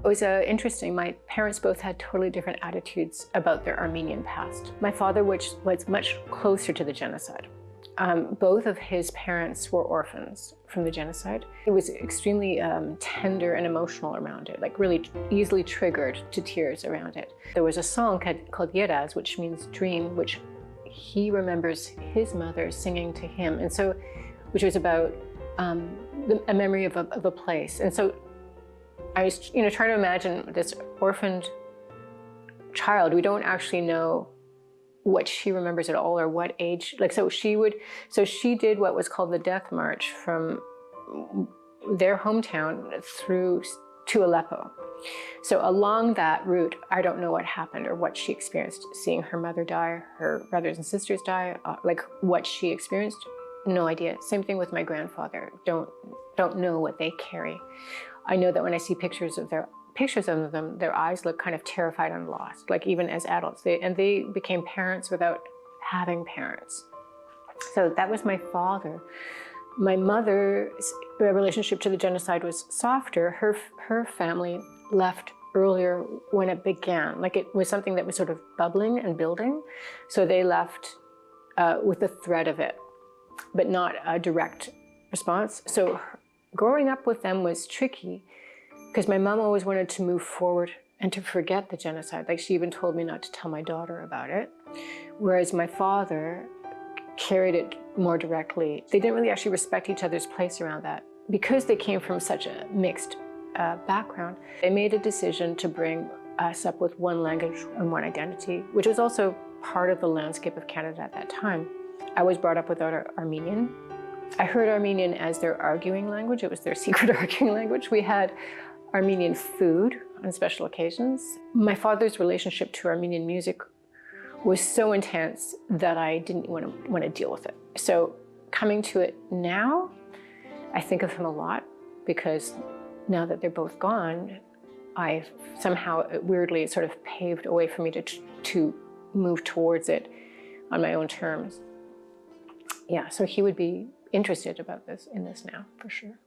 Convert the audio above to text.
It was interesting. My parents both had totally different attitudes about their Armenian past. My father, which was much closer to the genocide. Both of his parents were orphans from the genocide. He was extremely tender and emotional around it, like really easily triggered to tears around it. There was a song called Yeraz, which means dream, which he remembers his mother singing to him, and so, which was about a memory of a place. And so I was, trying to imagine this orphaned child. We don't actually know what she remembers at all, or what age. So she did what was called the death march from their hometown through to Aleppo. So along that route, I don't know what happened or what she experienced, seeing her mother die, her brothers and sisters die, like what she experienced, no idea. Same thing with my grandfather. Don't know what they carry. I know that when I see pictures of them, their eyes look kind of terrified and lost, like even as adults. They became parents without having parents. So that was my father. My mother's relationship to the genocide was softer. Her family left earlier when it began. Like it was something that was sort of bubbling and building. So they left with the threat of it, but not a direct response. So growing up with them was tricky, because my mom always wanted to move forward and to forget the genocide. Like she even told me not to tell my daughter about it. Whereas my father carried it more directly. They didn't really actually respect each other's place around that. Because they came from such a mixed background, they made a decision to bring us up with one language and one identity, which was also part of the landscape of Canada at that time. I was brought up without Armenian. I heard Armenian as their arguing language. It was their secret arguing language. We had Armenian food on special occasions. My father's relationship to Armenian music was so intense that I didn't want to deal with it. So coming to it now, I think of him a lot, because now that they're both gone, I've somehow weirdly sort of paved a way for me to move towards it on my own terms. Yeah, so he would be interested in this now, for sure.